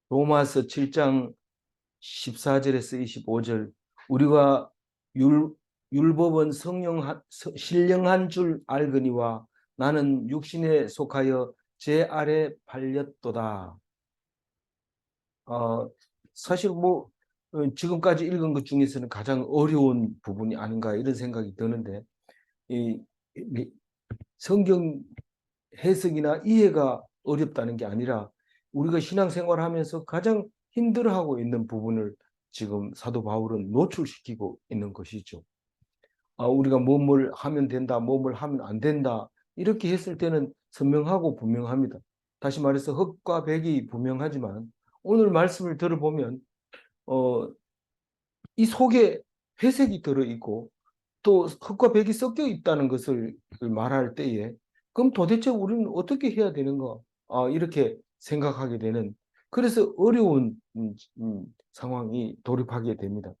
로마서 7장 14절에서 25절 우리가 율법은 신령한 줄 알거니와 나는 육신에 속하여 제 아래 팔렸도다. 사실 지금까지 읽은 것 중에서는 가장 어려운 부분이 아닌가 이런 생각이 드는데 이 성경 해석이나 이해가 어렵다는 게 아니라 우리가 신앙생활하면서 가장 힘들어하고 있는 부분을 지금 사도 바울은 노출시키고 있는 것이죠. 우리가 뭐뭘 하면 된다, 뭐뭘 하면 안 된다 이렇게 했을 때는 선명하고 분명합니다. 다시 말해서 흑과 백이 분명하지만 오늘 말씀을 들어보면 이 속에 회색이 들어있고 또 흑과 백이 섞여 있다는 것을 말할 때에 그럼 도대체 우리는 어떻게 해야 되는가 이렇게 생각하게 되는 그래서 어려운 상황이 돌입하게 됩니다.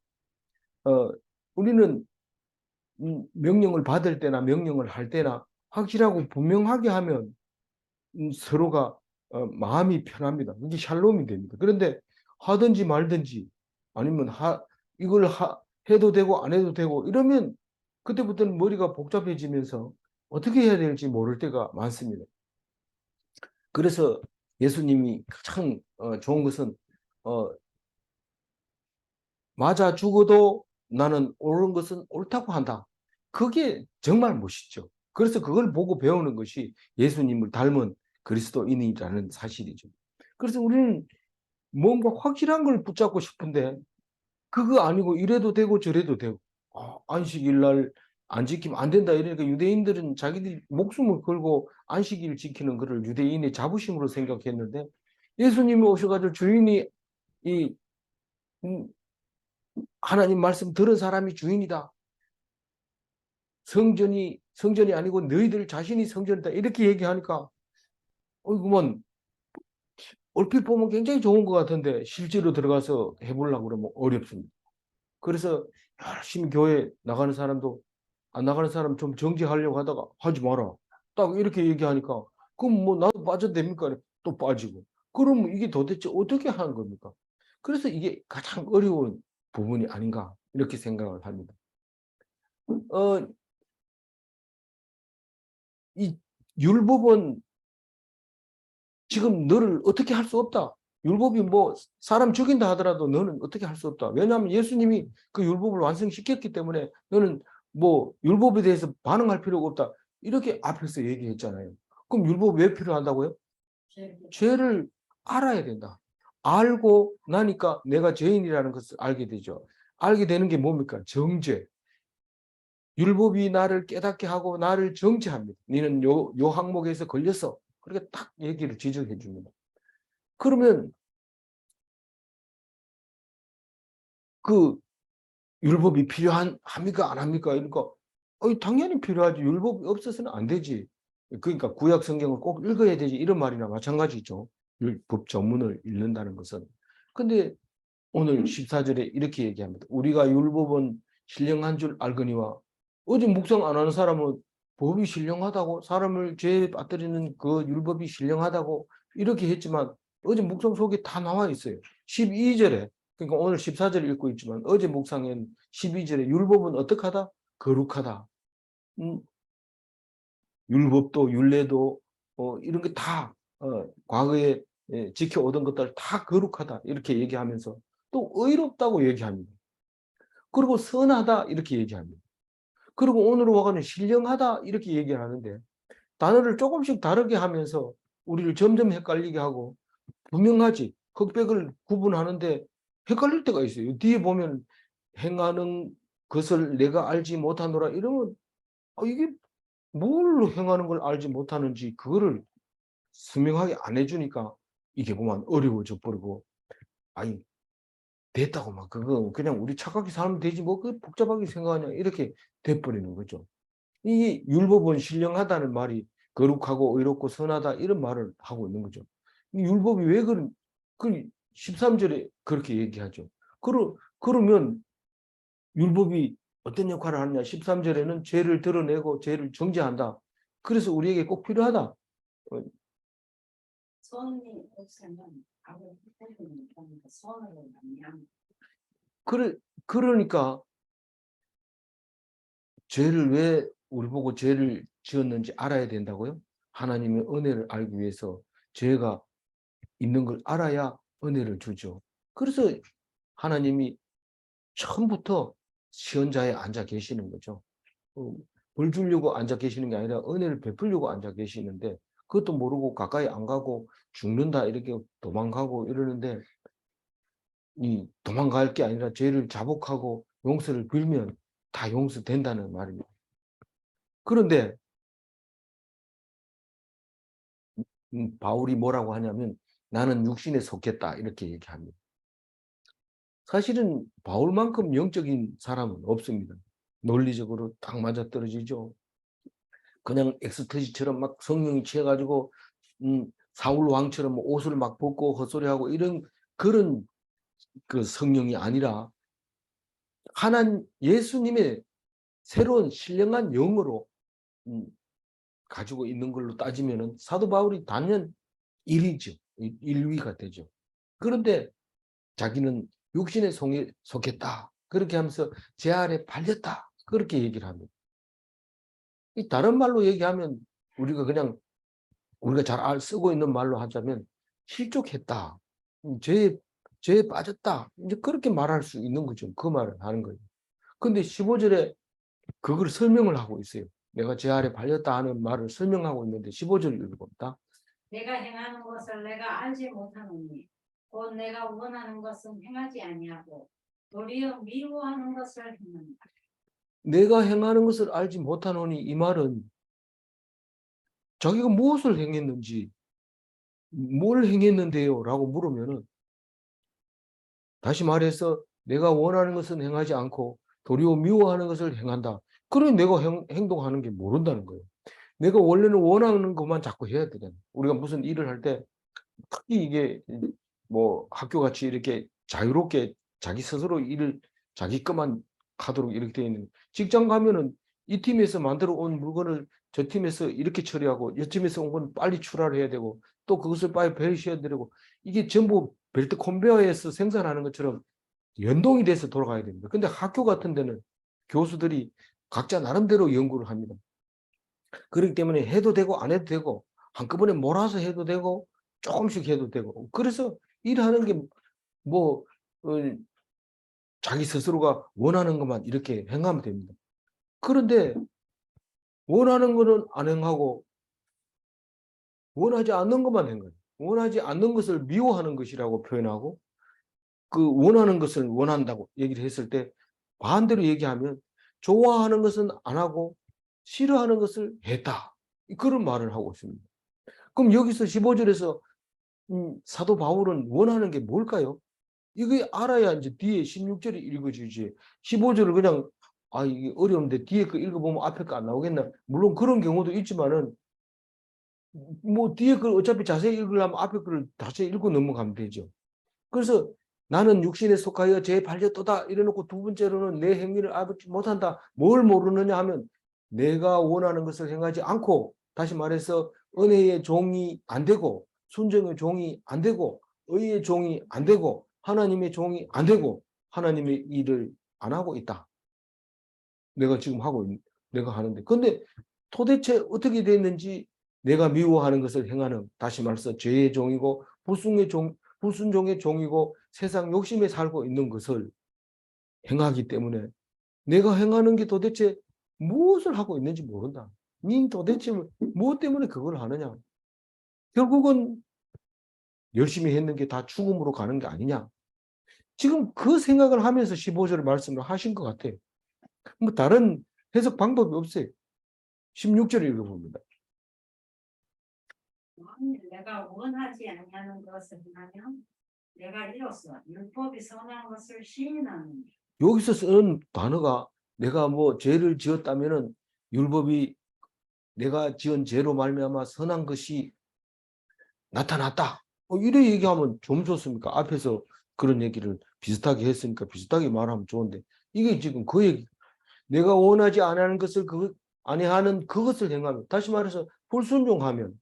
우리는 명령을 받을 때나 명령을 할 때나 확실하고 분명하게 하면 서로가 마음이 편합니다. 이게 샬롬이 됩니다. 그런데 하든지 말든지 아니면 이걸 해도 되고 안 해도 되고 이러면 그때부터는 머리가 복잡해지면서 어떻게 해야 될지 모를 때가 많습니다. 그래서 예수님이 가장 좋은 것은 맞아 죽어도 나는 옳은 것은 옳다고 한다. 그게 정말 멋있죠. 그래서 그걸 보고 배우는 것이 예수님을 닮은 그리스도인이라는 사실이죠. 그래서 우리는 뭔가 확실한 걸 붙잡고 싶은데 그거 아니고 이래도 되고 저래도 되고 안식일 날 안 지키면 안 된다 이러니까 유대인들은 자기들 목숨을 걸고 안식일 지키는 것을 유대인의 자부심으로 생각했는데 예수님이 오셔가지고 주인이 이 하나님 말씀 들은 사람이 주인이다. 성전이 아니고 너희들 자신이 성전이다. 이렇게 얘기하니까 그만 얼핏 보면 굉장히 좋은 것 같은데 실제로 들어가서 해보려고 그러면 어렵습니다. 그래서 열심히 교회 나가는 사람도 안 나가는 사람 좀 정지하려고 하다가 하지 마라. 딱 이렇게 얘기하니까 그럼 뭐 나도 빠져도 됩니까? 또 빠지고. 그러면 이게 도대체 어떻게 하는 겁니까? 그래서 이게 가장 어려운 부분이 아닌가 이렇게 생각을 합니다. 이 율법은 지금 너를 어떻게 할 수 없다. 율법이 뭐 사람 죽인다 하더라도 너는 어떻게 할 수 없다. 왜냐하면 예수님이 그 율법을 완성시켰기 때문에 너는 뭐 율법에 대해서 반응할 필요가 없다. 이렇게 앞에서 얘기했잖아요. 그럼 율법 왜 필요하다고요? 죄를 알아야 된다. 알고 나니까 내가 죄인이라는 것을 알게 되죠. 알게 되는 게 뭡니까? 정죄. 율법이 나를 깨닫게 하고 나를 정죄합니다. 너는 요 항목에서 걸렸어. 그렇게 딱 얘기를 지적해 줍니다. 그러면 그 율법이 합니까? 안 합니까? 그러니까 당연히 필요하지. 율법이 없어서는 안 되지. 그러니까 구약 성경을 꼭 읽어야 되지. 이런 말이나 마찬가지죠. 율법 전문을 읽는다는 것은. 근데 오늘 14절에 이렇게 얘기합니다. 우리가 율법은 신령한 줄 알거니와 어제 묵상 안 하는 사람은 법이 신령하다고 사람을 죄에 빠뜨리는 그 율법이 신령하다고 이렇게 했지만 어제 묵상 속에 다 나와 있어요. 12절에 그러니까 오늘 14절 읽고 있지만 어제 묵상엔 12절에 율법은 어떡하다? 거룩하다. 음, 율법도 율례도 이런 게 다 과거에 지켜오던 것들 다 거룩하다 이렇게 얘기하면서 또 의롭다고 얘기합니다. 그리고 선하다 이렇게 얘기합니다. 그리고 오늘 와가지고 신령하다 이렇게 얘기를 하는데 단어를 조금씩 다르게 하면서 우리를 점점 헷갈리게 하고 분명하지 흑백을 구분하는데 헷갈릴 때가 있어요. 뒤에 보면 행하는 것을 내가 알지 못하노라 이러면 이게 뭘로 행하는 걸 알지 못하는지 그거를 분명하게 안 해주니까 이게 보면 어려워져 버리고 아니 됐다고 막 그거 그냥 우리 착하게 살면 되지 뭐 그 복잡하게 생각하냐 이렇게 돼버리는 거죠. 이 율법은 신령하다는 말이 거룩하고 의롭고 선하다 이런 말을 하고 있는 거죠. 이 율법이 왜 그 13절에 그렇게 얘기하죠. 그러면 율법이 어떤 역할을 하느냐 13절에는 죄를 드러내고 죄를 정죄한다. 그래서 우리에게 꼭 필요하다. 손이 없으면 아무 부분이 없으니까 손으로 많이 그러니까 죄를 왜 우리 보고 죄를 지었는지 알아야 된다고요? 하나님의 은혜를 알기 위해서 죄가 있는 걸 알아야 은혜를 주죠. 그래서 하나님이 처음부터 시험자에 앉아 계시는 거죠. 벌 주려고 앉아 계시는 게 아니라 은혜를 베풀려고 앉아 계시는데 그것도 모르고 가까이 안 가고 죽는다 이렇게 도망가고 이러는데 이 도망갈 게 아니라 죄를 자복하고 용서를 빌면 다 용서된다는 말입니다. 그런데 바울이 뭐라고 하냐면 나는 육신에 속했다 이렇게 얘기합니다. 사실은 바울만큼 영적인 사람은 없습니다. 논리적으로 딱 맞아떨어지죠. 그냥 엑스터시처럼 막 성령이 취해가지고 사울 왕처럼 옷을 막 벗고 헛소리하고 이런 그런 그 성령이 아니라 예수님의 새로운 신령한 영으로 가지고 있는 걸로 따지면은 사도 바울이 단연 1위죠. 1위가 되죠. 그런데 자기는 육신에 속했다. 그렇게 하면서 제 아래 팔렸다. 그렇게 얘기를 합니다. 다른 말로 얘기하면 우리가 그냥 우리가 잘 쓰고 있는 말로 하자면 실족했다. 죄에 빠졌다. 이제 그렇게 말할 수 있는 거죠. 그 말을 하는 거예요. 근데 15절에 그걸 설명을 하고 있어요. 내가 제 아래 팔렸다 하는 말을 설명하고 있는데 15절 읽어봅니다. 내가 행하는 것을 내가 알지 못하노니 곧 내가 원하는 것은 행하지 아니하고 도리어 미워하는 것을 행한다. 내가 행하는 것을 알지 못하노니 이 말은 자기가 무엇을 행했는지 뭘 행했는데요? 라고 물으면은 다시 말해서 내가 원하는 것은 행하지 않고 도리어 미워하는 것을 행한다. 그러니 내가 행동하는 게 모른다는 거예요. 내가 원래는 원하는 것만 자꾸 해야 되잖아요. 우리가 무슨 일을 할 때 특히 이게 뭐 학교같이 이렇게 자유롭게 자기 스스로 일을 자기 것만 하도록 이렇게 되어 있는 직장 가면은 이 팀에서 만들어 온 물건을 저 팀에서 이렇게 처리하고 이 팀에서 온 건 빨리 출하를 해야 되고 또 그것을 빨리 배려해야 되고 이게 전부 벨트 컨베어에서 생산하는 것처럼 연동이 돼서 돌아가야 됩니다. 근데 학교 같은 데는 교수들이 각자 나름대로 연구를 합니다. 그렇기 때문에 해도 되고 안 해도 되고 한꺼번에 몰아서 해도 되고 조금씩 해도 되고 그래서 일하는 게 뭐 자기 스스로가 원하는 것만 이렇게 행하면 됩니다. 그런데 원하는 거는 안 행하고 원하지 않는 것만 행해요. 원하지 않는 것을 미워하는 것이라고 표현하고 그 원하는 것을 원한다고 얘기를 했을 때 반대로 얘기하면 좋아하는 것은 안 하고 싫어하는 것을 했다. 그런 말을 하고 있습니다. 그럼 여기서 15절에서 사도 바울은 원하는 게 뭘까요? 이게 알아야 이제 뒤에 16절이 읽어지지. 15절을 그냥 이게 어려운데 뒤에 거 읽어보면 앞에 거 안 나오겠나? 물론 그런 경우도 있지만은 뭐 뒤에 걸 어차피 자세히 읽으려면 앞에 거를 자세히 읽고 넘어가면 되죠. 그래서 나는 육신에 속하여 죄에 팔렸도다 이래놓고 두 번째로는 내 행위를 알지 못한다. 뭘 모르느냐 하면 내가 원하는 것을 행하지 않고 다시 말해서 은혜의 종이 안 되고 순종의 종이 안 되고 의의 종이 안 되고 하나님의 종이 안 되고 하나님의 일을 안 하고 있다. 내가 지금 내가 하는데. 근데 도대체 어떻게 됐는지 내가 미워하는 것을 행하는 다시 말해서 죄의 종이고 불순종의 종이고 세상 욕심에 살고 있는 것을 행하기 때문에 내가 행하는 게 도대체 무엇을 하고 있는지 모른다. 니 도대체 무엇 때문에 그걸 하느냐. 결국은 열심히 했는 게 다 죽음으로 가는 게 아니냐. 지금 그 생각을 하면서 15절 말씀을 하신 것 같아요. 뭐 다른 해석 방법이 없어요. 16절 읽어봅니다. 내가 원하지 아니하는 것을 하면 내가 이로써 율법이 선한 것을 시인하는. 여기서 쓰는 단어가 내가 뭐 죄를 지었다면은 율법이 내가 지은 죄로 말미암아 선한 것이 나타났다. 이래 얘기하면 좀 좋습니까? 앞에서 그런 얘기를 비슷하게 했으니까 비슷하게 말하면 좋은데 이게 지금 그 얘기. 내가 원하지 않는 것을 아니하는 그것을 행하면 다시 말해서 불순종하면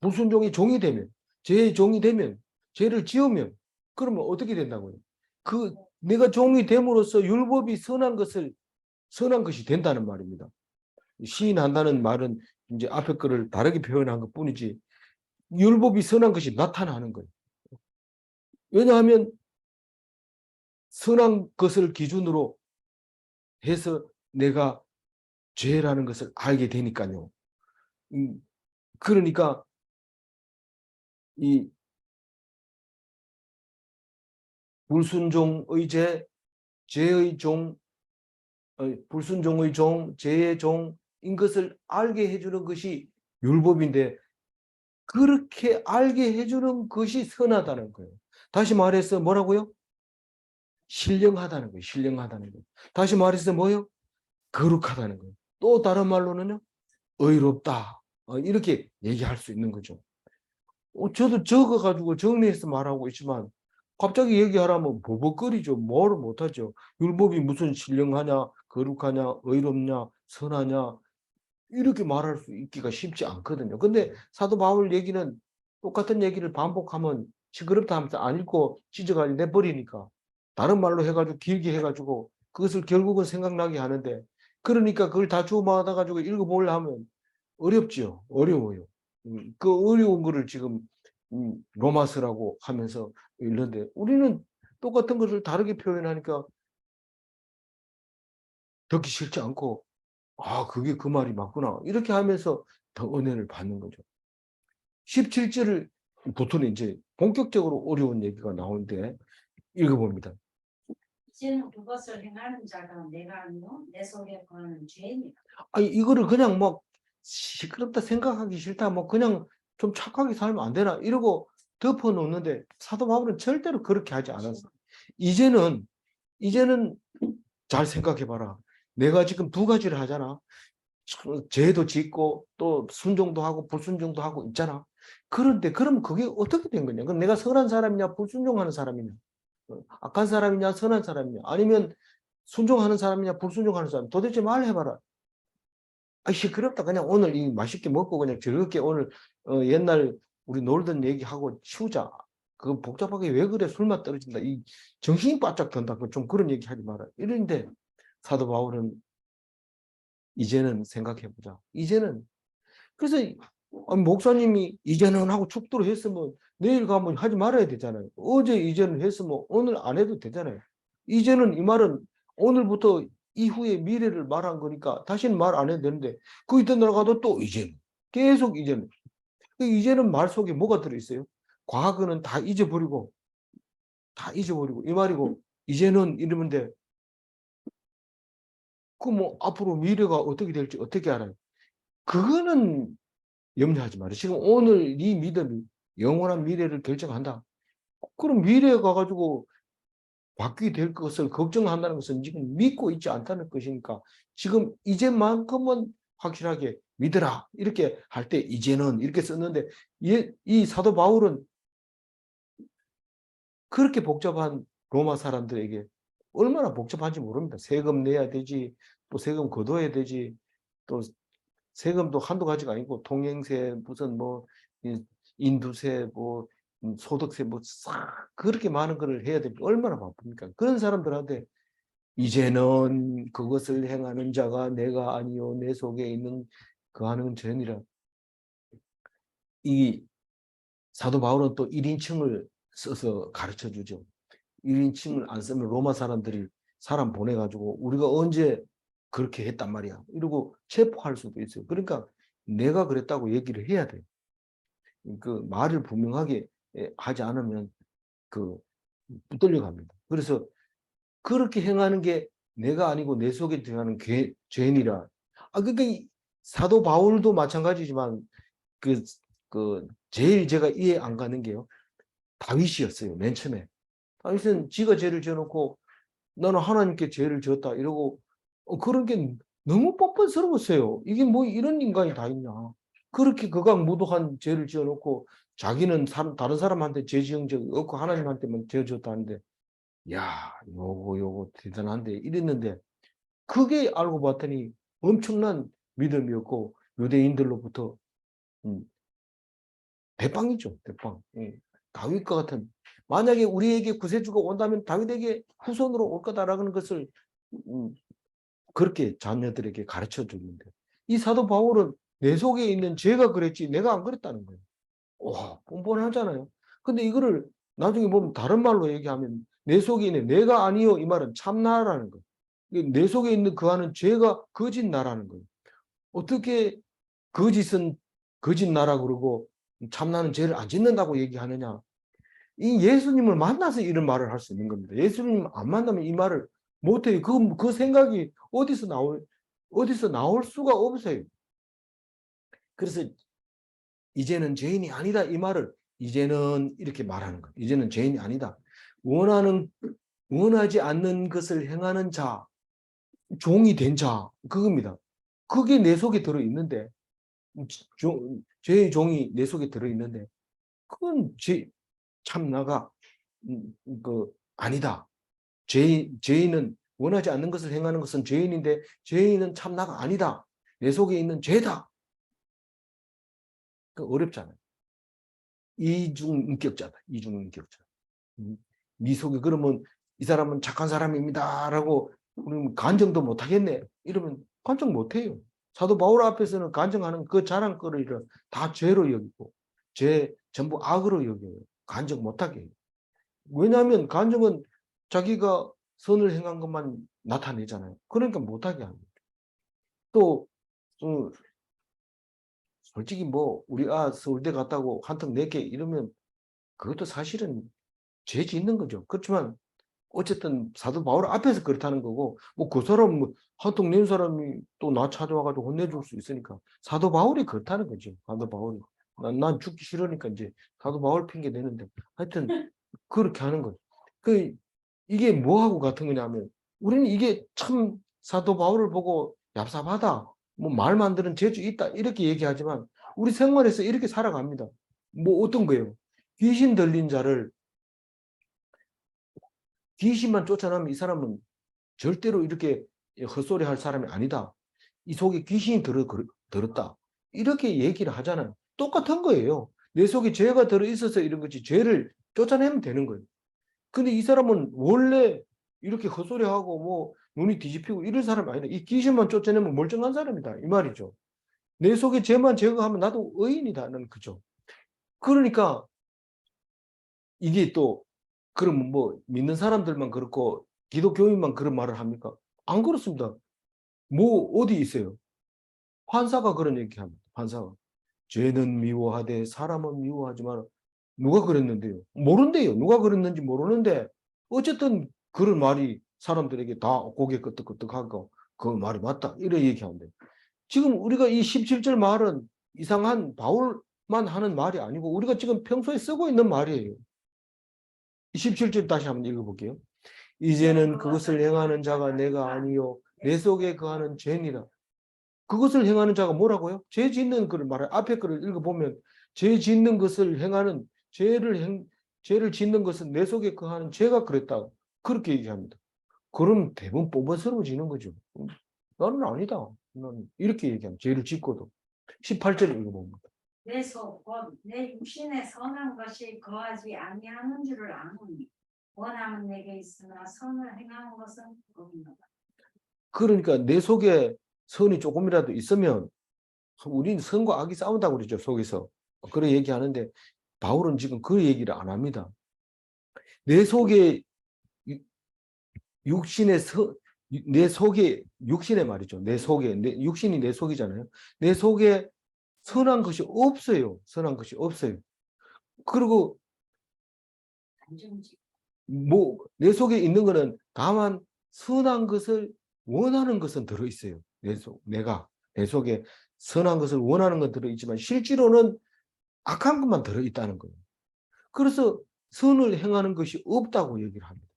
불순종의 종이 되면, 죄의 종이 되면, 죄를 지으면, 그러면 어떻게 된다고요? 그 내가 종이 됨으로써 율법이 선한 것이 된다는 말입니다. 시인한다는 말은 이제 앞에 거를 다르게 표현한 것 뿐이지, 율법이 선한 것이 나타나는 거예요. 왜냐하면 선한 것을 기준으로 해서 내가 죄라는 것을 알게 되니까요. 그러니까 이 불순종의 죄, 죄의 종, 불순종의 종, 죄의 종인 것을 알게 해주는 것이 율법인데, 그렇게 알게 해주는 것이 선하다는 거예요. 다시 말해서 뭐라고요? 신령하다는 거예요. 신령하다는 거예요. 다시 말해서 뭐예요? 거룩하다는 거예요. 또 다른 말로는요, 의롭다. 이렇게 얘기할 수 있는 거죠. 저도 적어가지고 정리해서 말하고 있지만 갑자기 얘기하라면 버벅거리죠. 뭐를 못하죠. 율법이 무슨 신령하냐, 거룩하냐, 의롭냐, 선하냐 이렇게 말할 수 있기가 쉽지 않거든요. 근데 사도 바울 얘기는 똑같은 얘기를 반복하면 시끄럽다 하면서 안 읽고 찢어가지고 내버리니까 다른 말로 해가지고 길게 해가지고 그것을 결국은 생각나게 하는데, 그러니까 그걸 다 주워받아가지고 읽어보려 하면 어렵죠. 어려워요. 그 어려운 거를 지금 로마서라고 하면서 읽는데, 우리는 똑같은 것을 다르게 표현하니까 듣기 싫지 않고, 아, 그게 그 말이 맞구나, 이렇게 하면서 더 은혜를 받는 거죠. 17절부터는 이제 본격적으로 어려운 얘기가 나오는데 읽어봅니다. 이제는 그것을 행하는 자가 내가 아니요 내 속에 거하는 죄니라. 아니, 이거를 그냥 뭐 시끄럽다, 생각하기 싫다, 뭐 그냥 좀 착하게 살면 안 되나 이러고 덮어 놓는데, 사도 바울은 절대로 그렇게 하지 않았어. 이제는 잘 생각해 봐라. 내가 지금 두 가지를 하잖아. 죄도 짓고 또 순종도 하고 불순종도 하고 있잖아. 그런데 그럼 그게 어떻게 된 거냐? 그럼 내가 선한 사람이냐 불순종하는 사람이냐? 악한 사람이냐 선한 사람이냐? 아니면 순종하는 사람이냐 불순종하는 사람? 도대체 말해봐라. 아, 시끄럽다. 그냥 오늘 이 맛있게 먹고 그냥 즐겁게 오늘 옛날 우리 놀던 얘기하고 치우자. 그 복잡하게 왜 그래? 술맛 떨어진다. 이 정신이 바짝 든다. 좀 그런 얘기 하지 마라. 이런데 사도 바울은 이제는 생각해보자. 이제는. 그래서 아니, 목사님이 이제는 하고 축도를 했으면 내일 가면 하지 말아야 되잖아요. 어제 이제는 했으면 오늘 안 해도 되잖아요. 이제는 이 말은 오늘부터 이후의 미래를 말한 거니까 다시는 말 안 해도 되는데, 그 이튿 날 가도 또 이제는 계속 이제는. 그 이제는 말 속에 뭐가 들어있어요? 과거는 다 잊어버리고 이 말이고, 이제는 이러면 돼. 그 뭐 앞으로 미래가 어떻게 될지 어떻게 알아요? 그거는 염려하지 말아요. 지금 오늘 이 믿음이 영원한 미래를 결정한다. 그럼 미래에 가가지고 바뀌게 될 것을 걱정한다는 것은 지금 믿고 있지 않다는 것이니까, 지금 이제만큼은 확실하게 믿으라. 이렇게 할 때 이제는 이렇게 썼는데, 이 사도 바울은 그렇게 복잡한 로마 사람들에게 얼마나 복잡한지 모릅니다. 세금 내야 되지, 또 세금 거둬야 되지, 또 세금도 한두 가지가 아니고 통행세, 무슨 뭐 인두세, 뭐 소득세, 뭐 싹 그렇게 많은 거를 해야 되니까 얼마나 바쁩니까? 그런 사람들한테 이제는 그것을 행하는 자가 내가 아니요 내 속에 있는 그 하는 죄니라. 이 사도 바울은 또 1인칭을 써서 가르쳐 주죠. 1인칭을 안 쓰면 로마 사람들이 사람 보내가지고 우리가 언제 그렇게 했단 말이야 이러고 체포할 수도 있어요. 그러니까 내가 그랬다고 얘기를 해야 돼요. 그 말을 분명하게 하지 않으면 그 붙들려 갑니다. 그래서 그렇게 행하는 게 내가 아니고 내 속에 들어가는 죄니라. 그러니까 사도 바울도 마찬가지지만 그, 제일 제가 이해 안 가는 게요, 다윗이었어요. 맨 처음에 다윗은 지가 죄를 지어놓고 나는 하나님께 죄를 지었다 이러고, 그런 게 너무 뻔뻔스러웠어요. 이게 뭐 이런 인간이 다 있냐. 그렇게 극악무도한 죄를 지어놓고 자기는 다른 사람한테 죄 지은 적이 없고 하나님한테만 죄 지었다는데, 야, 요거 대단한데 이랬는데, 그게 알고 봤더니 엄청난 믿음이었고 유대인들로부터 대빵이죠, 대빵. 다윗과 같은, 만약에 우리에게 구세주가 온다면 다윗에게 후손으로 올 거다라는 것을 그렇게 자녀들에게 가르쳐 주는데, 이 사도 바울은 내 속에 있는 죄가 그랬지 내가 안 그랬다는 거예요. 와, 뻔뻔하잖아요. 근데 이거를 나중에 보면 다른 말로 얘기하면 내 속에 있는 내가 아니요, 이 말은 참나라는 거예요. 내 속에 있는 그 하는 죄가 거짓 나라는 거예요. 어떻게 거짓은 거짓 나라 그러고 참나는 죄를 안 짓는다고 얘기하느냐. 이 예수님을 만나서 이런 말을 할 수 있는 겁니다. 예수님 안 만나면 이 말을 못해요. 그 생각이 어디서 나올 수가 없어요. 그래서 이제는 죄인이 아니다, 이 말을 이제는 이렇게 말하는 거예요. 이제는 죄인이 아니다. 원하지 않는 것을 행하는 자, 종이 된 자, 그겁니다. 그게 내 속에 들어있는데, 죄의 종이 내 속에 들어있는데, 그건 참나가 아니다. 죄인은 원하지 않는 것을 행하는 것은 죄인인데 죄인은 참나가 아니다. 내 속에 있는 죄다. 어렵잖아요. 이중인격자다. 이중인격자. 네 속에 그러면 이 사람은 착한 사람입니다라고 우리는 간정도 못하겠네. 이러면 간정 못해요. 사도 바울 앞에서는 간정하는 그 자랑거리를 다 죄로 여기고 전부 악으로 여겨요. 간정 못하게 해요. 왜냐하면 간정은 자기가 선을 행한 것만 나타내잖아요. 그러니까 못하게 합니다. 또 솔직히 뭐 우리가 서울대 갔다고 한턱 내게 이러면 그것도 사실은 죄 짓는 거죠. 그렇지만 어쨌든 사도 바울 앞에서 그렇다는 거고, 뭐 그 사람 뭐 한턱 낸 사람이 또 나 찾아와가지고 혼내줄 수 있으니까 사도 바울이 그렇다는 거죠. 사도 바울이 난 죽기 싫으니까 이제 사도 바울 핑계 대는데 하여튼 그렇게 하는 거죠. 이게 뭐하고 같은 거냐면 우리는 이게 참 사도 바울을 보고 얍삽하다, 뭐 말 만드는 재주 있다 이렇게 얘기하지만 우리 생활에서 이렇게 살아갑니다. 뭐 어떤 거예요? 귀신 들린 자를 귀신만 쫓아나면 이 사람은 절대로 이렇게 헛소리 할 사람이 아니다. 이 속에 귀신이 들었다. 이렇게 얘기를 하잖아요. 똑같은 거예요. 내 속에 죄가 들어있어서 이런 거지 죄를 쫓아내면 되는 거예요. 근데 이 사람은 원래 이렇게 헛소리하고 뭐 눈이 뒤집히고 이런 사람이 아니다. 이 귀신만 쫓아내면 멀쩡한 사람이다. 이 말이죠. 내 속에 죄만 제거하면 나도 의인이다는 거죠. 그러니까 이게 또 그럼 뭐 믿는 사람들만 그렇고 기독교인만 그런 말을 합니까? 안 그렇습니다. 뭐 어디 있어요? 판사가 그런 얘기합니다. 판사가 죄는 미워하되 사람은 미워하지 마라. 누가 그랬는데요? 모른대요. 누가 그랬는지 모르는데 어쨌든 그런 말이 사람들에게 다 고개 끄덕끄덕하고 그 말이 맞다 이런 얘기하는데, 지금 우리가 이 17절 말은 이상한 바울만 하는 말이 아니고 우리가 지금 평소에 쓰고 있는 말이에요. 17절 다시 한번 읽어볼게요. 이제는 그것을 행하는 자가 내가 아니요 내 속에 거하는 죄니라. 그것을 행하는 자가 뭐라고요? 죄 짓는 걸 말해. 앞에 거를 읽어보면 죄 짓는 것을 행하는 죄를 짓는 것은 내 속에 거하는 죄가 그랬다. 그렇게 얘기합니다. 그럼 대부분 뻔뻔스러워지는 거죠. 나는 아니다. 나는 이렇게 얘기합니다. 죄를 짓고도. 18절 읽어봅니다. 내 속 곧 내 육신에 선한 것이 거하지 아니하는 줄을 아노니 원함은 내게 있으나 선을 행하는 것은 없노라. 그러니까 내 속에 선이 조금이라도 있으면 우리는 선과 악이 싸운다고 그러죠. 속에서. 그런 얘기하는데 바울은 지금 그 얘기를 안 합니다. 내 속에 내 속에 육신의 말이죠. 내 속에 육신이 내 속이잖아요. 내 속에 선한 것이 없어요. 선한 것이 없어요. 그리고 뭐 내 속에 있는 거는 다만 선한 것을 원하는 것은 들어 있어요. 내 속에 선한 것을 원하는 건 들어 있지만 실제로는 악한 것만 들어 있다는 거예요. 그래서 선을 행하는 것이 없다고 얘기를 합니다.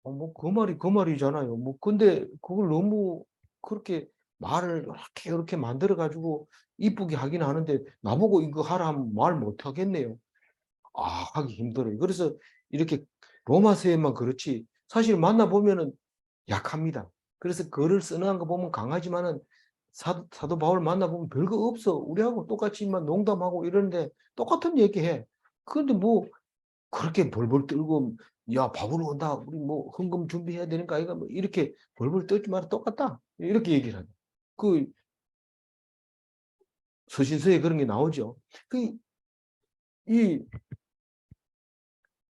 뭐 그 말이잖아요. 뭐 근데 그걸 너무 그렇게 말을 이렇게 만들어 가지고 이쁘게 하긴 하는데 나보고 이거 하라 하면 말 못 하겠네요. 하기 힘들어요. 그래서 이렇게 로마서에만 그렇지 사실 만나 보면은 약합니다. 그래서 글을 쓰는 거 보면 강하지만은 사도 바울 만나보면 별거 없어. 우리하고 똑같이만 농담하고 이러는데 똑같은 얘기해. 그런데 뭐 그렇게 벌벌 떨고 야 바울 온다. 우리 뭐 헌금 준비해야 되니까 이거 뭐 이렇게 벌벌 떨지 마라. 똑같다. 이렇게 얘기를 하죠. 그 서신서에 그런 게 나오죠. 그 이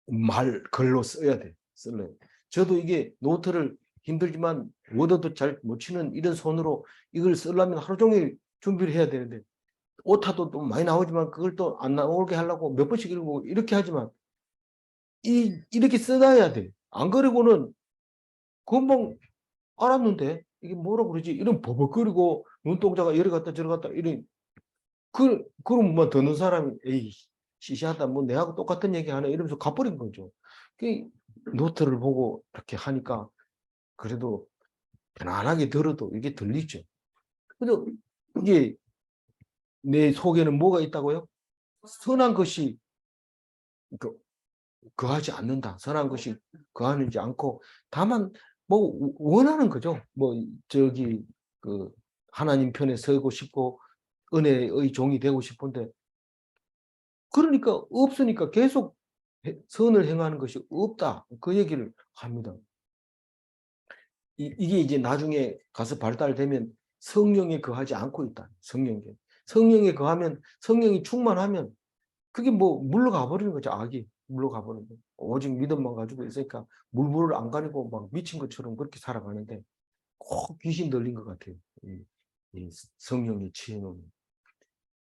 말 글로 써야 돼. 쓸래요. 저도 이게 노트를 힘들지만 워드도 잘 못 치는 이런 손으로 이걸 쓰려면 하루 종일 준비를 해야 되는데 오타도 또 많이 나오지만 그걸 또 안 나오게 하려고 몇 번씩 읽고 이렇게 하지만 이렇게 써놔야 돼. 안 그러고는 금방 알았는데 이게 뭐라고 그러지? 이런 버벅거리고 눈동자가 이리 갔다 저리 갔다 이런 그럼 뭐 듣는 사람이 에이 시시하다 뭐 내하고 똑같은 얘기 하네 이러면서 가버린 거죠. 그 노트를 보고 이렇게 하니까 그래도 편안하게 들어도 이게 들리죠. 그래서 이게 내 속에는 뭐가 있다고요? 선한 것이 그 거하지 않는다. 선한 것이 거하지 않고 다만 뭐 원하는 거죠. 뭐 저기 그 하나님 편에 서고 싶고 은혜의 종이 되고 싶은데 그러니까 없으니까 계속 선을 행하는 것이 없다. 그 얘기를 합니다. 이게 이제 나중에 가서 발달되면 성령에 거하지 않고 있다. 성령에 거하면 성령이 충만하면 그게 뭐 물러가 버리는 거죠. 악이 물러가 버리는 거. 오직 믿음만 가지고 있으니까 물불을 안 가리고 막 미친 것처럼 그렇게 살아가는데 꼭 귀신 들린 것 같아요. 이 성령이 취해놓으면.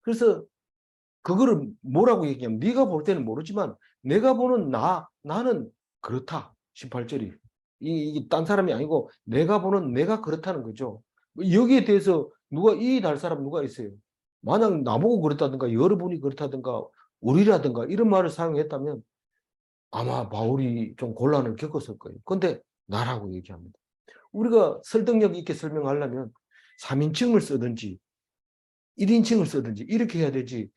그래서 그거를 뭐라고 얘기하면 네가 볼 때는 모르지만 내가 보는 나는 그렇다. 18절이. 이게 딴 사람이 아니고 내가 보는 내가 그렇다는 거죠. 여기에 대해서 누가 이해할 사람 누가 있어요? 만약 나보고 그렇다든가 여러분이 그렇다든가 우리라든가 이런 말을 사용했다면 아마 바울이 좀 곤란을 겪었을 거예요. 근데 나라고 얘기합니다. 우리가 설득력 있게 설명하려면 3인칭을 쓰든지 1인칭을 쓰든지 이렇게 해야 되지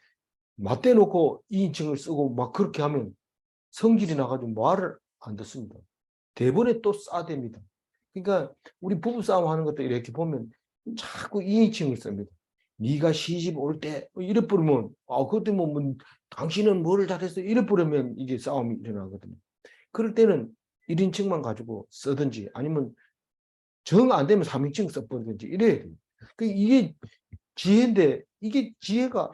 맞대놓고 2인칭을 쓰고 막 그렇게 하면 성질이 나가지고 말을 안 듣습니다. 대본에 또 싸댑니다. 그러니까 우리 부부싸움 하는 것도 이렇게 보면 자꾸 2인칭을 씁니다. 네가 시집 올 때 이래 버리면 그때 뭐 당신은 뭐를 잘했어 이래 버리면 이게 싸움이 일어나거든요. 그럴 때는 1인칭만 가지고 쓰든지 아니면 정 안 되면 3인칭 써버리든지 이래야 돼요. 이게 지혜인데 이게 지혜가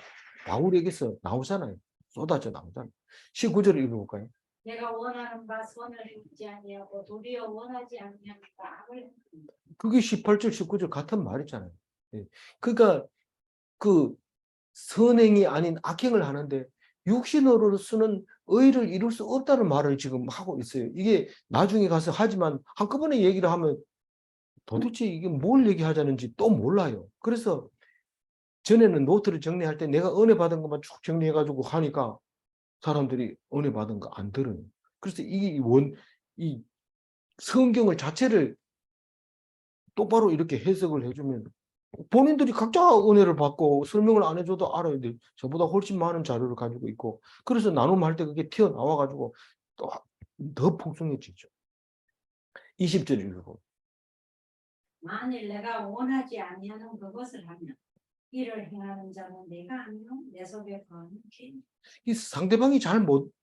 바울에게서 나오잖아요. 쏟아져 나오잖아요. 19절 읽어볼까요? 내가 원하는 바 선을 행하지 아니하고 도리어 원하지 아니하는 바 악을 행한다. 그게 18절, 19절 같은 말이잖아요. 예. 그러니까 그 선행이 아닌 악행을 하는데 육신으로 쓰는 의를 이룰 수 없다는 말을 지금 하고 있어요. 이게 나중에 가서 하지만 한꺼번에 얘기를 하면 도대체 이게 뭘 얘기하자는지 또 몰라요. 그래서 전에는 노트를 정리할 때 내가 은혜 받은 것만 쭉 정리해가지고 하니까 사람들이 은혜 받은 거 안 들어요. 그래서 이 성경을 자체를 똑바로 이렇게 해석을 해주면 본인들이 각자 은혜를 받고 설명을 안 해줘도 알아야 돼. 저보다 훨씬 많은 자료를 가지고 있고 그래서 나눔할 때 그게 튀어나와가지고 또 더 풍성해지죠. 20절 읽고 만일 내가 원하지 아니하는 그것을 하면 이를 행하는 자는 내가 아니요 내 속에 거하는 죄니. 이 상대방이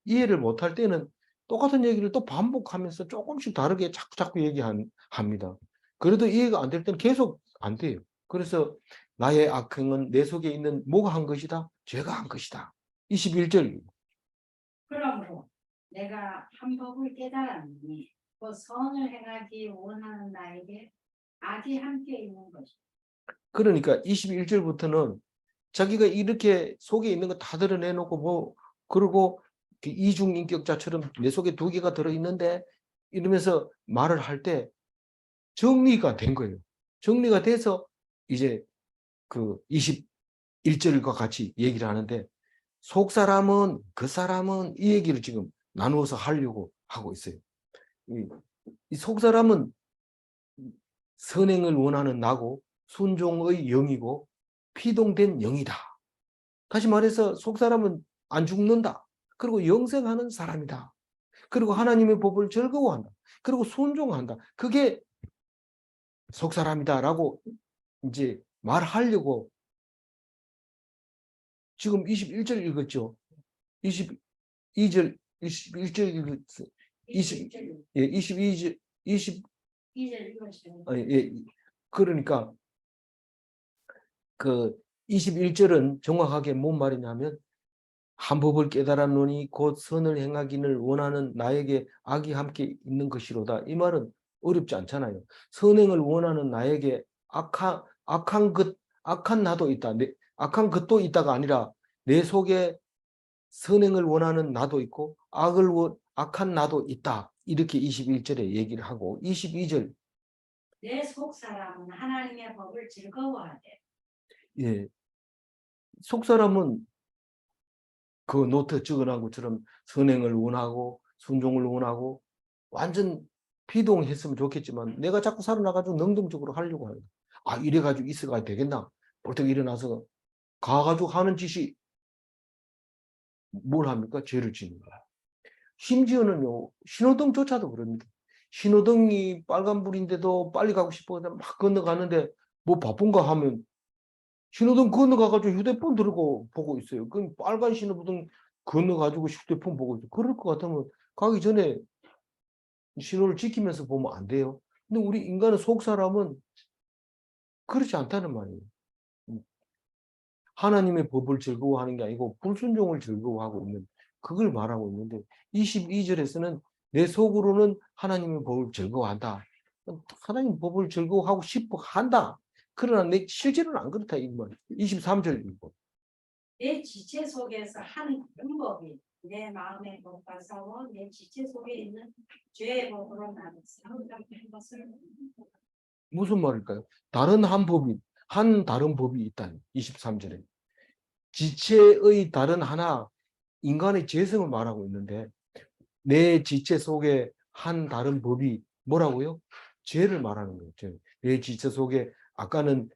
이해를 못할 때는 똑같은 얘기를 또 반복하면서 조금씩 다르게 자꾸 얘기합니다. 그래도 이해가 안 될 때는 계속 안 돼요. 그래서 나의 악행은 내 속에 있는 뭐가 한 것이다? 죄가 한 것이다. 21절. 그러므로 내가 한 법을 깨달았으니 그 선을 행하기 원하는 나에게 악이 함께 있는 것이다. 그러니까 21절부터는 자기가 이렇게 속에 있는 거 다 드러내놓고 뭐 그러고 이중인격자처럼 내 속에 두 개가 들어있는데 이러면서 말을 할 때 정리가 된 거예요. 정리가 돼서 이제 그 21절과 같이 얘기를 하는데 속 사람은 그 사람은 이 얘기를 지금 나누어서 하려고 하고 있어요. 이 속 사람은 선행을 원하는 나고 순종의 영이고 피동된 영이다. 다시 말해서 속 사람은 안 죽는다. 그리고 영생하는 사람이다. 그리고 하나님의 법을 즐거워한다. 그리고 순종한다. 그게 속 사람이다라고 이제 말하려고 지금 21절 읽었죠? 22절, 21절 읽었어요. 22절, 20, 2절 읽으시면 예, 그러니까 그 21절은 정확하게 뭔 말이냐면 한 법을 깨달았노니 곧 선을 행하기를 원하는 나에게 악이 함께 있는 것이로다. 이 말은 어렵지 않잖아요. 선행을 원하는 나에게 악한 나도 있다. 악한 것도 있다가 아니라 내 속에 선행을 원하는 나도 있고 악한 나도 있다. 이렇게 21절에 얘기를 하고 22절 내 속 사람은 하나님의 법을 즐거워하되 예, 속 사람은 그 노트 적어놓은 것처럼 선행을 원하고 순종을 원하고 완전 피동했으면 좋겠지만 내가 자꾸 살아나가지고 능동적으로 하려고 해요. 아 이래가지고 있어가 되겠나? 벌떡 일어나서 가가지고 하는 짓이 뭘 합니까? 죄를 짓는 거야. 심지어는요 신호등조차도 그럽니다. 신호등이 빨간불인데도 빨리 가고 싶어서 막 건너가는데 뭐 바쁜가 하면 신호등 건너가가지고 휴대폰 들고 보고 있어요. 그럼 빨간 신호등 건너가지고 휴대폰 보고 있어요. 그럴 것 같으면 가기 전에 신호를 지키면서 보면 안 돼요. 근데 우리 인간의 속 사람은 그렇지 않다는 말이에요. 하나님의 법을 즐거워하는 게 아니고 불순종을 즐거워하고 있는 그걸 말하고 있는데 22절에서는 내 속으로는 하나님의 법을 즐거워한다. 하나님 법을 즐거워하고 싶어 한다. 그러나 내 실제로는 안 그렇다 이 말. 23절 읽고. 내 지체 속에서 한 방법이 내 마음의 법과 싸워 내 지체 속에 있는 죄의 법으로 나는 싸우려는 것을 무슨 말일까요? 다른 법이 있다. 23절에. 지체의 다른 하나, 인간의 재성을 말하고 있는데, 내 지체 속에 한 다른 법이 뭐라고요? 죄를 말하는 거죠. 내 지체 속에, 아까는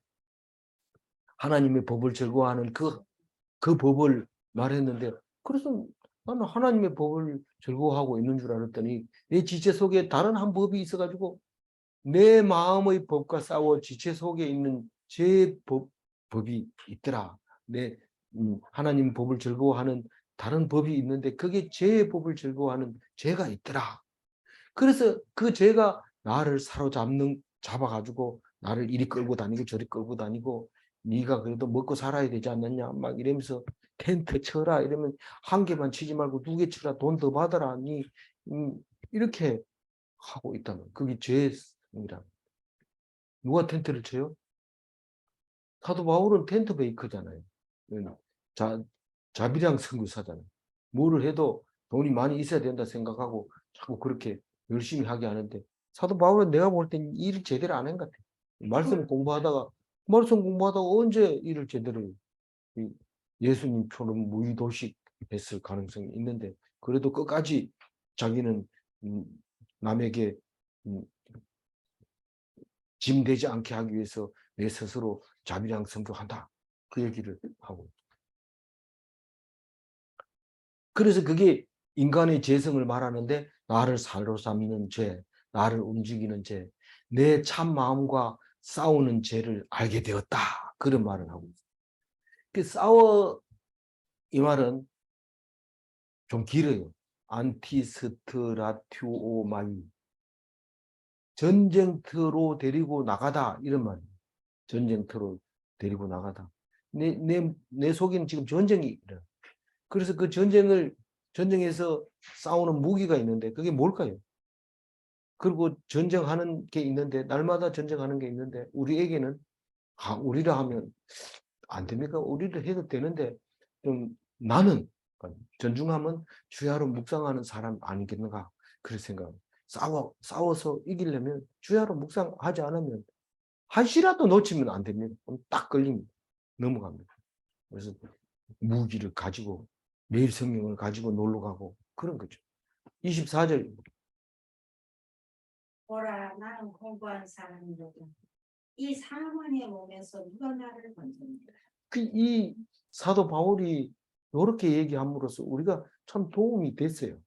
하나님의 법을 즐거워하는 그 법을 말했는데, 그래서 나는 하나님의 법을 즐거워하고 있는 줄 알았더니, 내 지체 속에 다른 한 법이 있어가지고, 내 마음의 법과 싸워 지체 속에 있는 제 법이 있더라. 내 하나님 법을 즐거워하는 다른 법이 있는데 그게 제 법을 즐거워하는 죄가 있더라. 그래서 그 죄가 나를 잡아가지고 나를 이리 끌고 다니고 저리 끌고 다니고 네가 그래도 먹고 살아야 되지 않느냐 막 이러면서 텐트 쳐라 이러면 한 개만 치지 말고 두 개 쳐라 돈 더 받아라 니 이렇게 하고 있다는 그게 죄입니다. 누가 텐트를 쳐요? 사도 바울은 텐트 베이커잖아요. 자, 자비랑 선교사잖아요. 뭐를 해도 돈이 많이 있어야 된다 생각하고 자꾸 그렇게 열심히 하게 하는데 사도 바울은 내가 볼 땐 일을 제대로 안 한 것 같아요. 말씀 공부하다가 언제 일을 제대로 해요? 예수님처럼 무의도식 했을 가능성이 있는데 그래도 끝까지 자기는 남에게 음, 짐 되지 않게 하기 위해서 내 스스로 자비랑 성교한다. 그 얘기를 하고. 그래서 그게 인간의 재성을 말하는데 나를 사로잡는 죄, 나를 움직이는 죄, 내 참 마음과 싸우는 죄를 알게 되었다. 그런 말을 하고 있어요. 그 이 말은 좀 길어요. 안티스트라튜오마이. 전쟁터로 데리고 나가다. 이런 말이에요. 전쟁터로 데리고 나가다. 내 속에는 지금 전쟁이 일어나. 그래서 그 전쟁에서 싸우는 무기가 있는데 그게 뭘까요? 그리고 전쟁하는 게 있는데 날마다 전쟁하는 게 있는데 우리에게는 우리라 하면 안 됩니까? 우리도 해도 되는데 좀 나는 전중하면 주야로 묵상하는 사람 아니겠는가 그런 생각. 싸워서 이기려면 주야로 묵상하지 않으면 한시라도 놓치면 안 됩니다. 딱 걸립니다. 넘어갑니다. 그래서 무기를 가지고 매일 성경을 가지고 놀러 가고 그런 거죠. 24절 보라 나는 공부한 사람이로다. 이 사망의 몸에서 누가 나를 건졌느냐. 이 사도 바울이 이렇게 얘기함으로써 우리가 참 도움이 됐어요.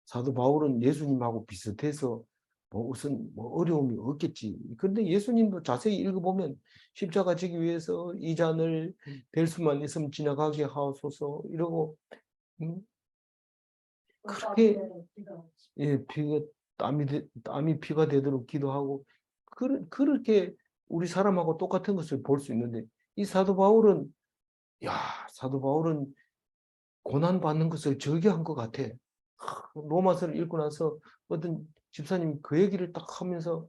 사도 바울은 예수님하고 비슷해서 뭐 무슨 뭐 어려움이 없겠지. 근데 예수님도 자세히 읽어보면 십자가 지기 위해서 이 잔을 될 수만 있으면 지나가게 하옵소서 이러고 음, 그렇게 예, 땀이 피가 되도록 기도하고 그렇게 우리 사람하고 똑같은 것을 볼 수 있는데 이 사도 바울은 고난 받는 것을 절개한 것 같아. 로마서를 읽고 나서 어떤 집사님이 그 얘기를 딱 하면서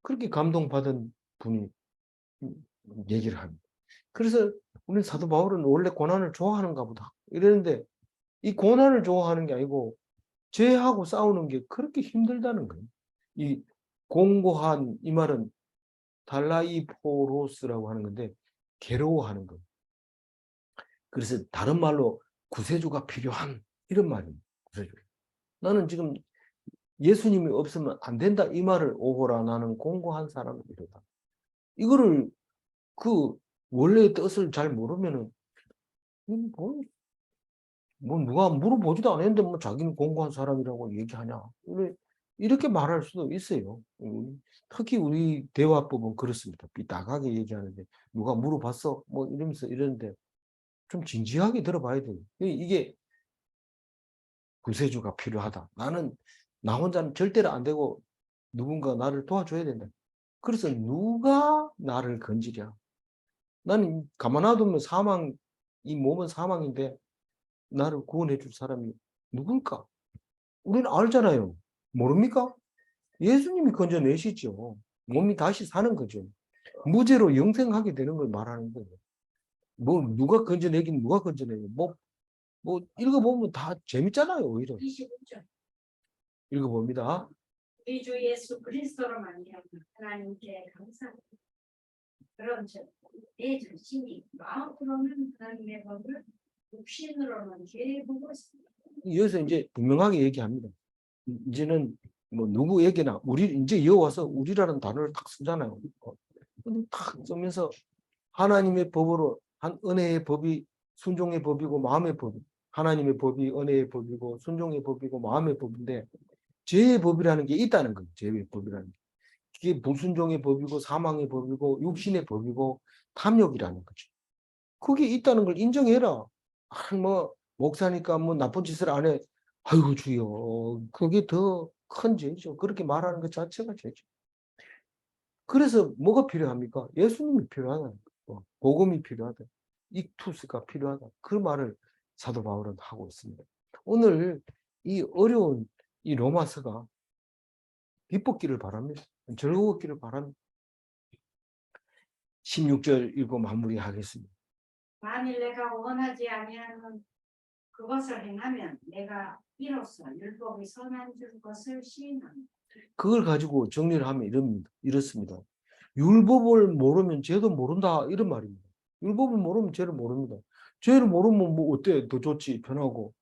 그렇게 감동받은 분이 얘기를 합니다. 그래서 우리 사도 바울은 원래 고난을 좋아하는가 보다. 이랬는데 이 고난을 좋아하는 게 아니고 죄하고 싸우는 게 그렇게 힘들다는 거예요. 이 공고한 이 말은 달라이포로스라고 하는 건데 괴로워하는 거예요. 그래서 다른 말로 구세주가 필요한 이런 말입니다. 구세주. 나는 지금 예수님이 없으면 안 된다 이 말을 오호라 나는 공고한 사람이다. 이거를 그 원래의 뜻을 잘 모르면은 뭐, 뭐 누가 물어보지도 않았는데 뭐 자기는 공고한 사람이라고 얘기하냐 이렇게 말할 수도 있어요. 특히 우리 대화법은 그렇습니다. 삐딱하게 얘기하는데 누가 물어봤어 뭐 이러면서 이러는데 좀 진지하게 들어봐야 돼요. 이게 구세주가 필요하다. 나는 나 혼자는 절대로 안 되고 누군가 나를 도와줘야 된다. 그래서 누가 나를 건지랴. 나는 가만 놔두면 이 몸은 사망인데 나를 구원해 줄 사람이 누굴까? 우리는 알잖아요. 모릅니까? 예수님이 건져내시죠. 몸이 다시 사는 거죠. 무죄로 영생하게 되는 걸 말하는 거예요. 뭐 누가 건져내요. 뭐 읽어보면 다 재밌잖아요. 오히려 25절. 읽어봅니다. 우리 주 예수 그리스도로 말미암아 하나님께 감사합니다. 그런즉 내 자신이 마음으로는 하나님의 법을 육신으로는 죄의 법을 여기서 이제 분명하게 얘기합니다. 이제는 뭐 누구에게나 이제 이어와서 우리라는 단어를 딱 쓰잖아요. 딱 쓰면서 하나님의 법으로 한 은혜의 법이 순종의 법이고 마음의 법. 하나님의 법이 은혜의 법이고 순종의 법이고 마음의 법인데 죄의 법이라는 게 있다는 거예요. 죄의 법이라는 게. 그게 불순종의 법이고 사망의 법이고 육신의 법이고 탐욕이라는 거죠. 그게 있다는 걸 인정해라. 뭐 목사니까 뭐 나쁜 짓을 안 해. 아이고 주여. 그게 더 큰 죄죠. 그렇게 말하는 것 자체가 죄죠. 그래서 뭐가 필요합니까? 예수님이 필요하다. 복음이 필요하다. 익투스가 필요하다. 그 말을 사도 바울은 하고 있습니다. 오늘 이 어려운 이 로마서가 기뻤기를 바랍니다. 즐거웠기를 바랍니다. 16절 읽고 마무리하겠습니다. 만일 내가 원하지 아니하는 그것을 행하면 내가 이로써 율법이 선한 줄 것을 시인합니다. 그걸 가지고 정리를 하면 이렇습니다. 율법을 모르면 죄도 모른다 이런 말입니다. 율법을 모르면 죄를 모릅니다. 죄를 모르면 뭐 어때? 더 좋지 편하고.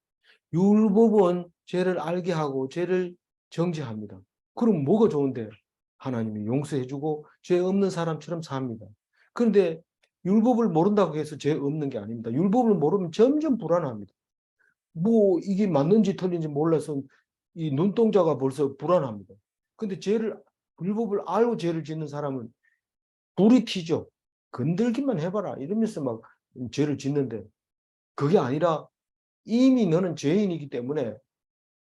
율법은 죄를 알게 하고 죄를 정죄합니다. 그럼 뭐가 좋은데? 하나님이 용서해주고 죄 없는 사람처럼 삽니다. 그런데 율법을 모른다고 해서 죄 없는 게 아닙니다. 율법을 모르면 점점 불안합니다. 뭐 이게 맞는지 틀린지 몰라서 이 눈동자가 벌써 불안합니다. 근데 율법을 알고 죄를 짓는 사람은 불이 튀죠. 건들기만 해봐라 이러면서 막 죄를 짓는데 그게 아니라 이미 너는 죄인이기 때문에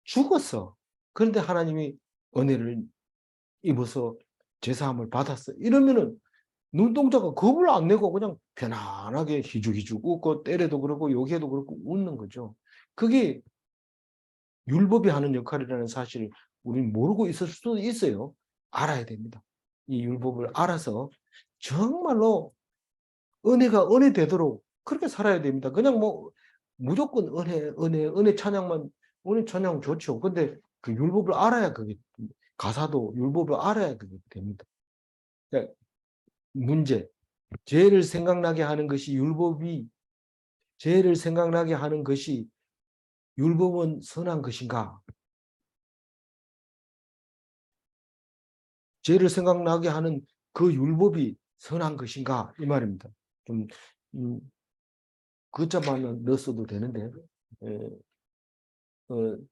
죽었어. 그런데 하나님이 은혜를 입어서 제사함을 받았어. 이러면은 눈동자가 겁을 안 내고 그냥 편안하게 희죽희죽 웃고 때려도 그렇고 욕해도 그렇고 웃는 거죠. 그게 율법이 하는 역할이라는 사실을 우리는 모르고 있을 수도 있어요. 알아야 됩니다. 이 율법을 알아서 정말로 은혜가 은혜 되도록 그렇게 살아야 됩니다. 그냥 뭐 무조건 은혜 찬양만 은혜 찬양 좋죠. 근데 그 율법을 알아야 그게 가사도 율법을 알아야 그게 됩니다. 그러니까 문제 죄를 생각나게 하는 것이 죄를 생각나게 하는 것이 율법은 선한 것인가? 죄를 생각나게 하는 그 율법이 선한 것인가? 이 말입니다. 좀 그자만 넣었어도 되는데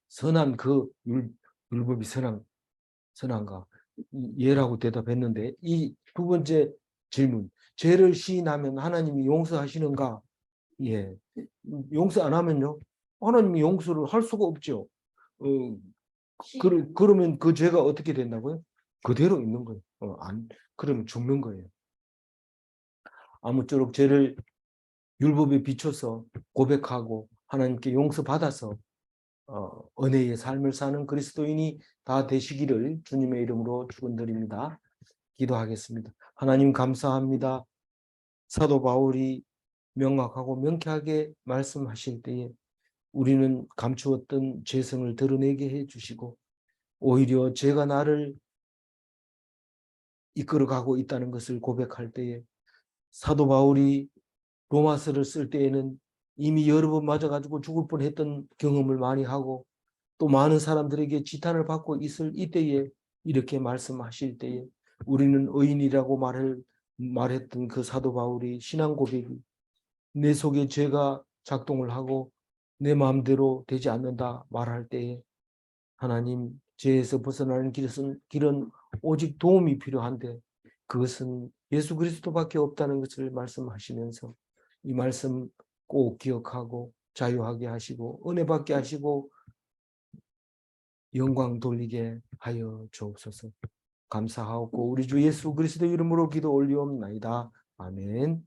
선한 율법이 선한가? 예라고 대답했는데 이 두 번째 질문, 죄를 시인하면 하나님이 용서하시는가? 예, 용서 안 하면요, 하나님이 용서를 할 수가 없죠. 그러면 그 죄가 어떻게 된다고요? 그대로 있는 거예요. 그러면 죽는 거예요. 아무쪼록 죄를 율법에 비춰서 고백하고 하나님께 용서받아서 은혜의 삶을 사는 그리스도인이 다 되시기를 주님의 이름으로 축원드립니다. 기도하겠습니다. 하나님 감사합니다. 사도 바울이 명확하고 명쾌하게 말씀하실 때에 우리는 감추었던 죄성을 드러내게 해주시고 오히려 죄가 나를 이끌어가고 있다는 것을 고백할 때에 사도 바울이 로마서를 쓸 때에는 이미 여러 번 맞아가지고 죽을 뻔했던 경험을 많이 하고 또 많은 사람들에게 지탄을 받고 있을 이때에 이렇게 말씀하실 때에 우리는 의인이라고 말했던 그 사도 바울이 신앙 고백이 내 속에 죄가 작동을 하고 내 마음대로 되지 않는다 말할 때에 하나님, 죄에서 벗어나는 길은 오직 도움이 필요한데 그것은 예수 그리스도밖에 없다는 것을 말씀하시면서 이 말씀 꼭 기억하고 자유하게 하시고 은혜 받게 하시고 영광 돌리게 하여 주옵소서. 감사하고 우리 주 예수 그리스도 이름으로 기도 올리옵나이다. 아멘.